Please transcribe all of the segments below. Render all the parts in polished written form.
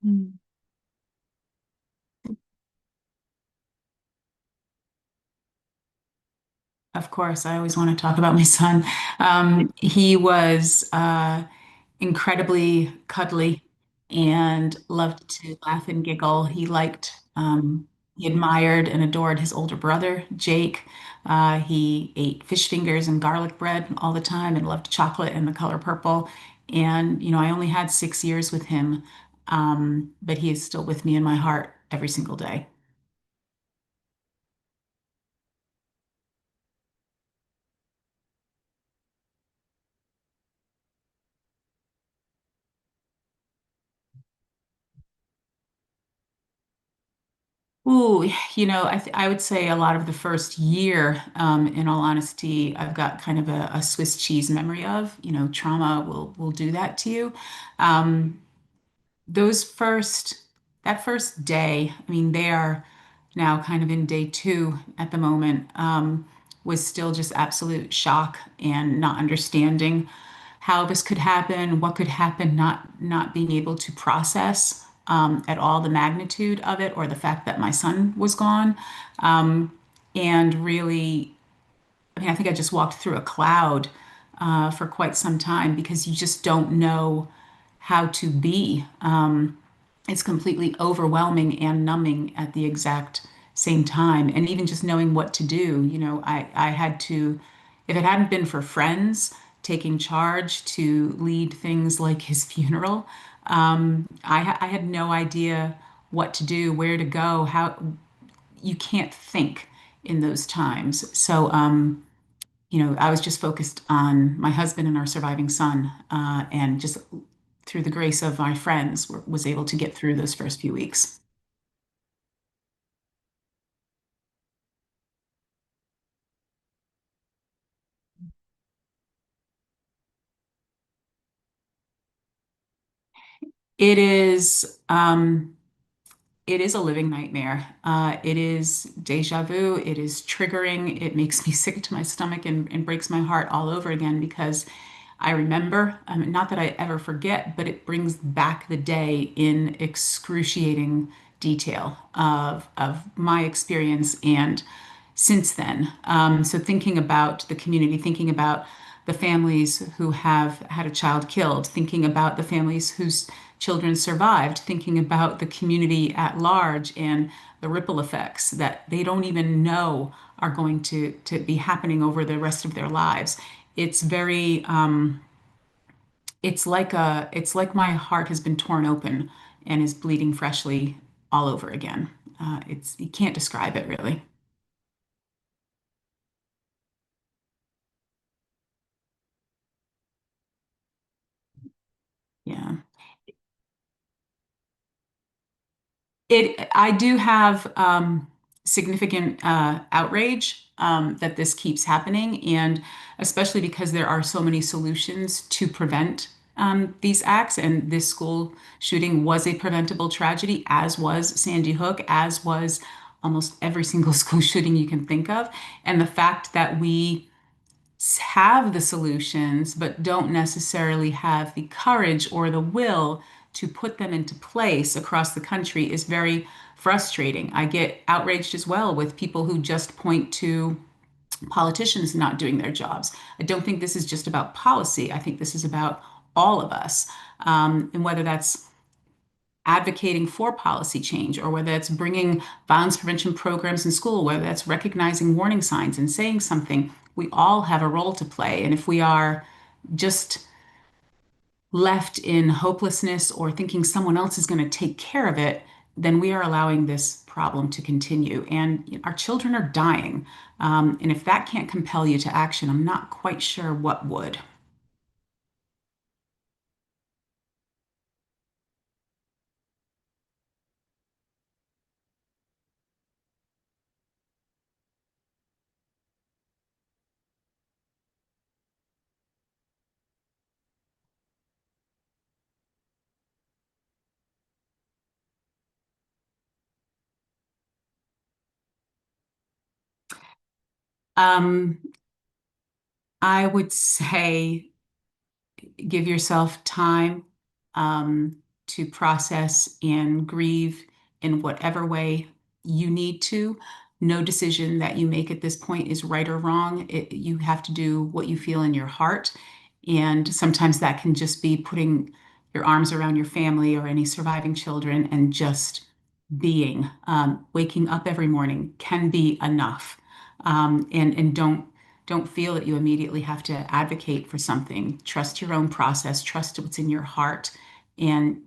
Mm. Of course, I always want to talk about my son. He was incredibly cuddly and loved to laugh and giggle. He admired and adored his older brother, Jake. He ate fish fingers and garlic bread all the time and loved chocolate and the color purple. And, I only had 6 years with him, but he is still with me in my heart every single day. Ooh, I would say a lot of the first year, in all honesty, I've got kind of a Swiss cheese memory of. Trauma will do that to you. Um, those first that first day, I mean, they are now kind of in day two at the moment, was still just absolute shock and not understanding how this could happen, what could happen, not being able to process at all the magnitude of it or the fact that my son was gone. And really, I mean, I think I just walked through a cloud for quite some time because you just don't know how to be. It's completely overwhelming and numbing at the exact same time. And even just knowing what to do, I had to, if it hadn't been for friends taking charge to lead things like his funeral, I had no idea what to do, where to go, how you can't think in those times. So, I was just focused on my husband and our surviving son, and just through the grace of my friends, was able to get through those first few weeks. It is, it is a living nightmare. It is deja vu. It is triggering. It makes me sick to my stomach and breaks my heart all over again because I remember, not that I ever forget, but it brings back the day in excruciating detail of my experience and since then. So thinking about the community, thinking about the families who have had a child killed, thinking about the families whose children survived, thinking about the community at large and the ripple effects that they don't even know are going to be happening over the rest of their lives. It's very, it's like my heart has been torn open and is bleeding freshly all over again. You can't describe it really. Yeah. I do have significant outrage that this keeps happening, and especially because there are so many solutions to prevent these acts. And this school shooting was a preventable tragedy, as was Sandy Hook, as was almost every single school shooting you can think of. And the fact that we have the solutions, but don't necessarily have the courage or the will to put them into place across the country is very frustrating. I get outraged as well with people who just point to politicians not doing their jobs. I don't think this is just about policy. I think this is about all of us. And whether that's advocating for policy change or whether it's bringing violence prevention programs in school, whether that's recognizing warning signs and saying something, we all have a role to play. And if we are just left in hopelessness or thinking someone else is going to take care of it, then we are allowing this problem to continue. And our children are dying. And if that can't compel you to action, I'm not quite sure what would. Um, I would say give yourself time to process and grieve in whatever way you need to. No decision that you make at this point is right or wrong. You have to do what you feel in your heart. And sometimes that can just be putting your arms around your family or any surviving children and just being. Waking up every morning can be enough. And don't feel that you immediately have to advocate for something. Trust your own process, trust what's in your heart, and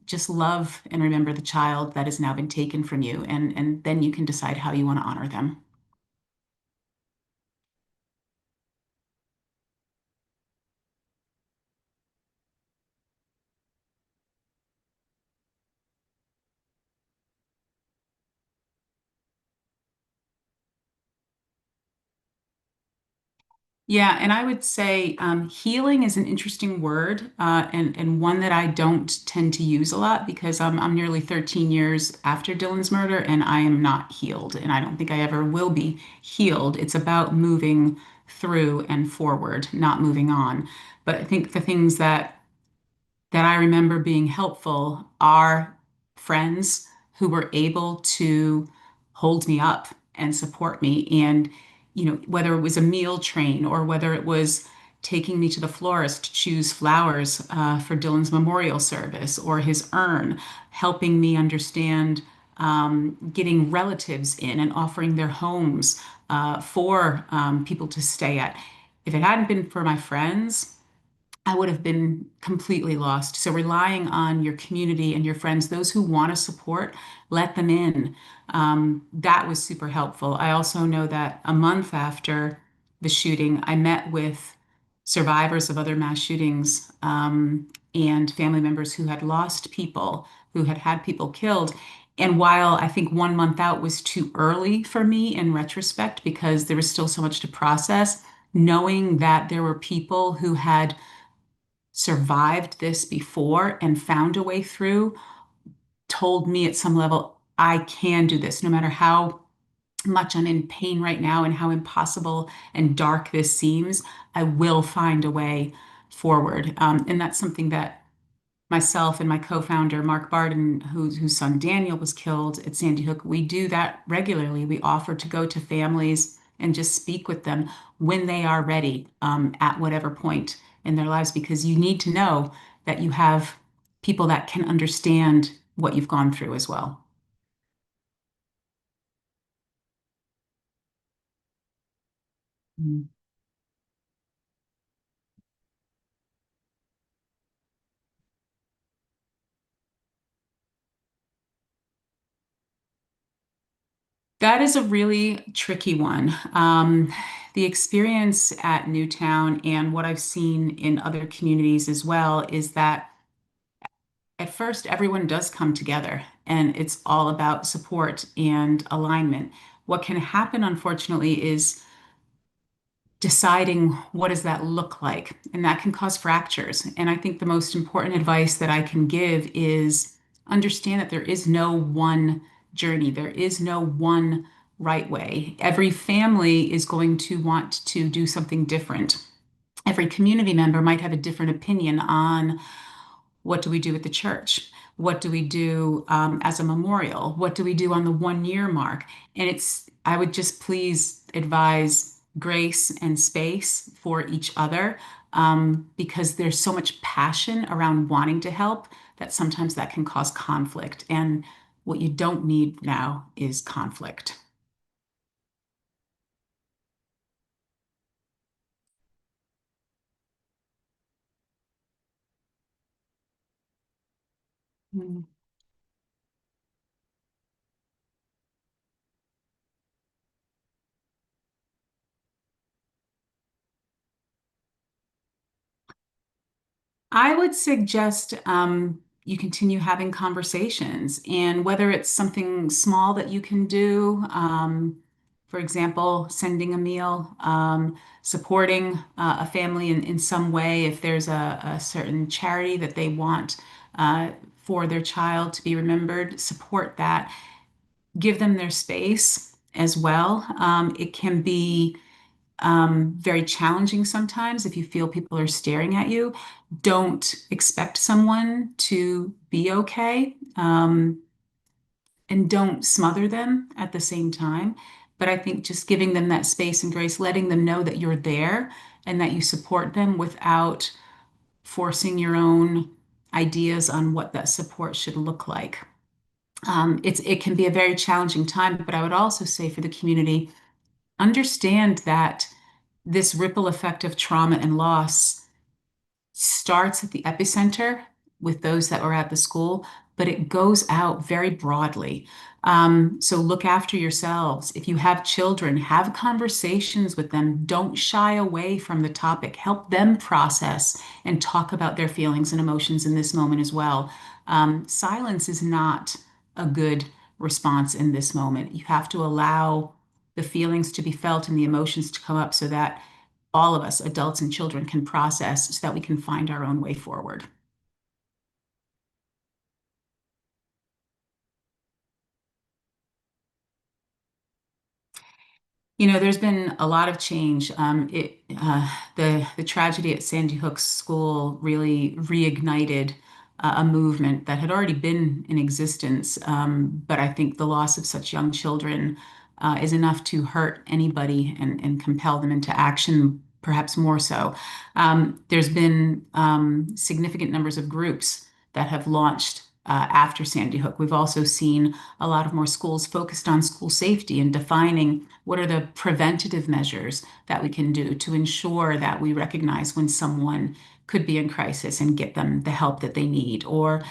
just love and remember the child that has now been taken from you. And then you can decide how you want to honor them. Yeah, and I would say healing is an interesting word, and one that I don't tend to use a lot because I'm nearly 13 years after Dylan's murder, and I am not healed, and I don't think I ever will be healed. It's about moving through and forward, not moving on. But I think the things that I remember being helpful are friends who were able to hold me up and support me. And, whether it was a meal train or whether it was taking me to the florist to choose flowers for Dylan's memorial service or his urn, helping me understand getting relatives in and offering their homes for people to stay at. If it hadn't been for my friends, I would have been completely lost. So relying on your community and your friends, those who want to support, let them in. That was super helpful. I also know that a month after the shooting, I met with survivors of other mass shootings and family members who had lost people, who had had people killed. And while I think 1 month out was too early for me in retrospect, because there was still so much to process, knowing that there were people who had survived this before and found a way through told me at some level, I can do this no matter how much I'm in pain right now and how impossible and dark this seems. I will find a way forward. And that's something that myself and my co-founder Mark Barden, whose son Daniel was killed at Sandy Hook, we do that regularly. We offer to go to families and just speak with them when they are ready, at whatever point in their lives, because you need to know that you have people that can understand what you've gone through as well. Mm. That is a really tricky one. The experience at Newtown and what I've seen in other communities as well is that at first everyone does come together and it's all about support and alignment. What can happen, unfortunately, is deciding what does that look like, and that can cause fractures. And I think the most important advice that I can give is understand that there is no one journey, there is no one right way. Every family is going to want to do something different. Every community member might have a different opinion on what do we do at the church? What do we do as a memorial? What do we do on the 1 year mark? And I would just please advise grace and space for each other, because there's so much passion around wanting to help that sometimes that can cause conflict. And what you don't need now is conflict. Mm. I would suggest you continue having conversations, and whether it's something small that you can do, for example, sending a meal, supporting a family in some way, if there's a certain charity that they want for their child to be remembered, support that. Give them their space as well. It can be very challenging sometimes if you feel people are staring at you. Don't expect someone to be okay, and don't smother them at the same time. But I think just giving them that space and grace, letting them know that you're there and that you support them without forcing your own ideas on what that support should look like. It can be a very challenging time, but I would also say for the community, understand that this ripple effect of trauma and loss starts at the epicenter with those that were at the school, but it goes out very broadly. So look after yourselves. If you have children, have conversations with them. Don't shy away from the topic. Help them process and talk about their feelings and emotions in this moment as well. Silence is not a good response in this moment. You have to allow the feelings to be felt and the emotions to come up so that all of us, adults and children, can process so that we can find our own way forward. There's been a lot of change. The tragedy at Sandy Hook's school really reignited a movement that had already been in existence. But I think the loss of such young children is enough to hurt anybody and compel them into action, perhaps more so. There's been significant numbers of groups that have launched after Sandy Hook. We've also seen a lot of more schools focused on school safety and defining what are the preventative measures that we can do to ensure that we recognize when someone could be in crisis and get them the help that they need, or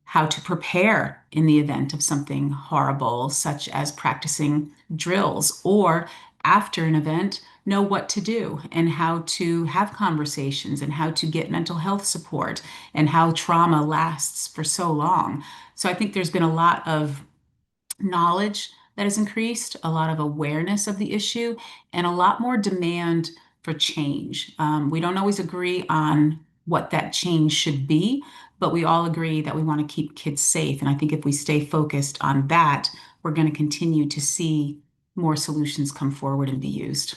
how to prepare in the event of something horrible, such as practicing drills, or after an event, know what to do and how to have conversations and how to get mental health support and how trauma lasts for so long. So I think there's been a lot of knowledge that has increased, a lot of awareness of the issue, and a lot more demand for change. We don't always agree on what that change should be, but we all agree that we want to keep kids safe. And I think if we stay focused on that, we're going to continue to see more solutions come forward and be used.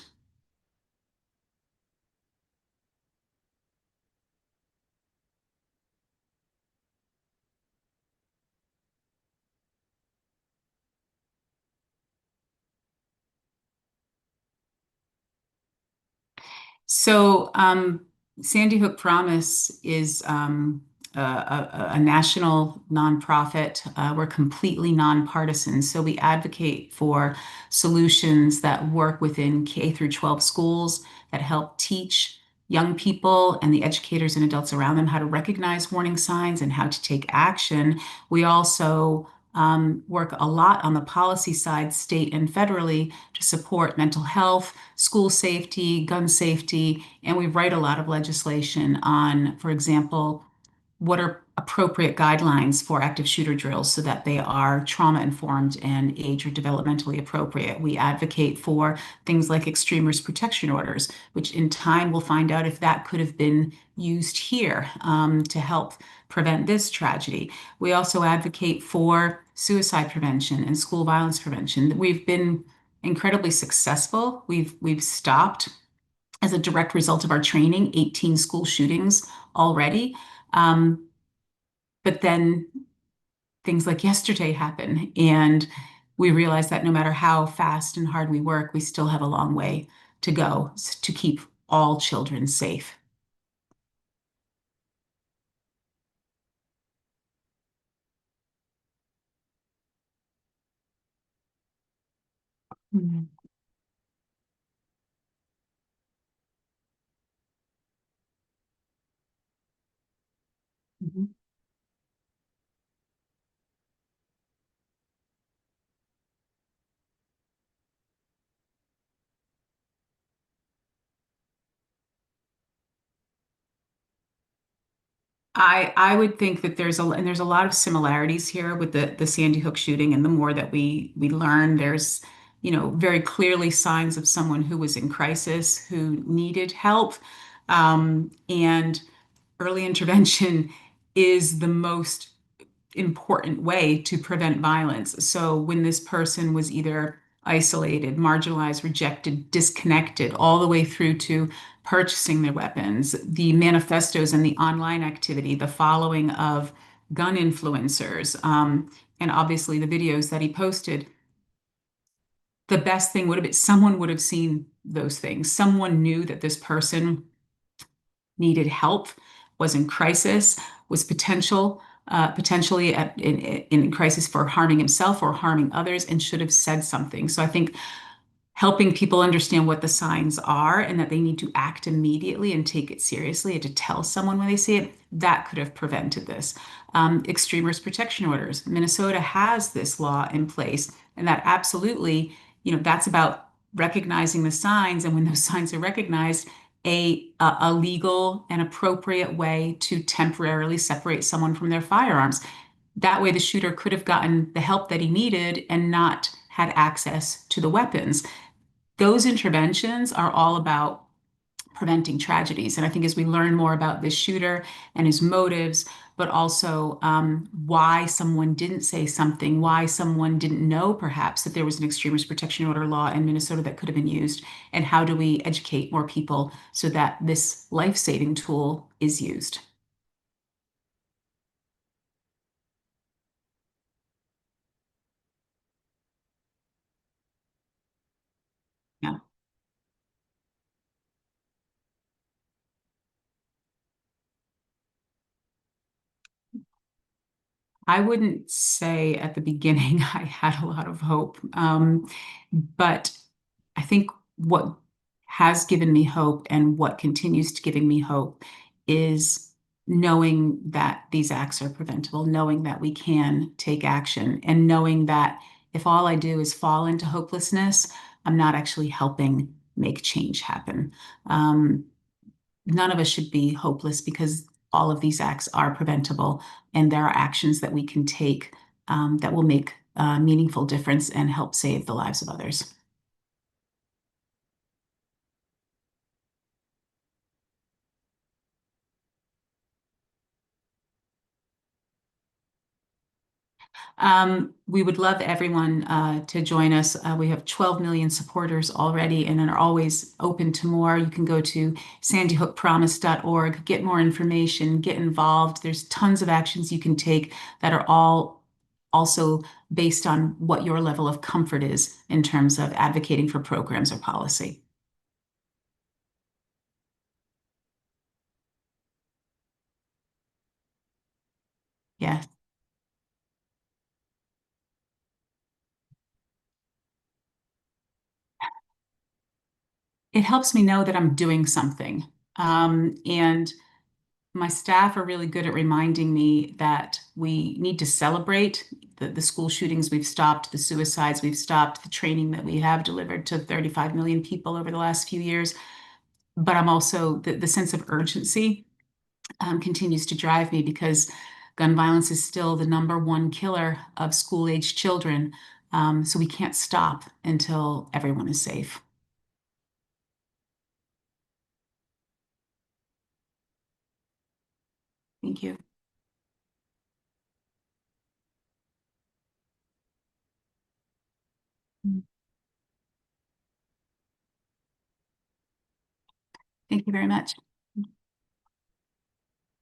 So, Sandy Hook Promise is a national nonprofit. We're completely nonpartisan. So we advocate for solutions that work within K through 12 schools that help teach young people and the educators and adults around them how to recognize warning signs and how to take action. We also work a lot on the policy side, state and federally, to support mental health, school safety, gun safety, and we write a lot of legislation on, for example, what are appropriate guidelines for active shooter drills so that they are trauma informed and age or developmentally appropriate. We advocate for things like extreme risk protection orders, which in time we'll find out if that could have been used here to help prevent this tragedy. We also advocate for suicide prevention and school violence prevention. We've been incredibly successful. We've stopped, as a direct result of our training, 18 school shootings already. Um, but then things like yesterday happen, and we realize that no matter how fast and hard we work, we still have a long way to go to keep all children safe. Mhm. Mhm. I would think that there's a lot of similarities here with the Sandy Hook shooting, and the more that we learn, there's very clearly signs of someone who was in crisis, who needed help, and early intervention is the most important way to prevent violence. So when this person was either isolated, marginalized, rejected, disconnected, all the way through to purchasing their weapons, the manifestos and the online activity, the following of gun influencers, and obviously the videos that he posted. The best thing would have been someone would have seen those things. Someone knew that this person needed help, was in crisis, was potentially in crisis for harming himself or harming others, and should have said something. So I think helping people understand what the signs are and that they need to act immediately and take it seriously and to tell someone when they see it, that could have prevented this. Extreme risk protection orders. Minnesota has this law in place, and that absolutely, that's about recognizing the signs. And when those signs are recognized, a legal and appropriate way to temporarily separate someone from their firearms. That way, the shooter could have gotten the help that he needed and not had access to the weapons. Those interventions are all about preventing tragedies. And I think as we learn more about this shooter and his motives, but also why someone didn't say something, why someone didn't know perhaps that there was an extreme risk protection order law in Minnesota that could have been used, and how do we educate more people so that this life-saving tool is used? Yeah. I wouldn't say at the beginning I had a lot of hope. But I think what has given me hope and what continues to giving me hope is knowing that these acts are preventable, knowing that we can take action, and knowing that if all I do is fall into hopelessness, I'm not actually helping make change happen. Um, None of us should be hopeless because all of these acts are preventable, and there are actions that we can take that will make a meaningful difference and help save the lives of others. We would love everyone to join us. We have 12 million supporters already and are always open to more. You can go to sandyhookpromise.org, get more information, get involved. There's tons of actions you can take that are all also based on what your level of comfort is in terms of advocating for programs or policy. Yeah, it helps me know that I'm doing something. And my staff are really good at reminding me that we need to celebrate the school shootings we've stopped, the suicides we've stopped, the training that we have delivered to 35 million people over the last few years. But I'm also, the sense of urgency continues to drive me because gun violence is still the number one killer of school-age children. So we can't stop until everyone is safe. Thank you. Thank you very much.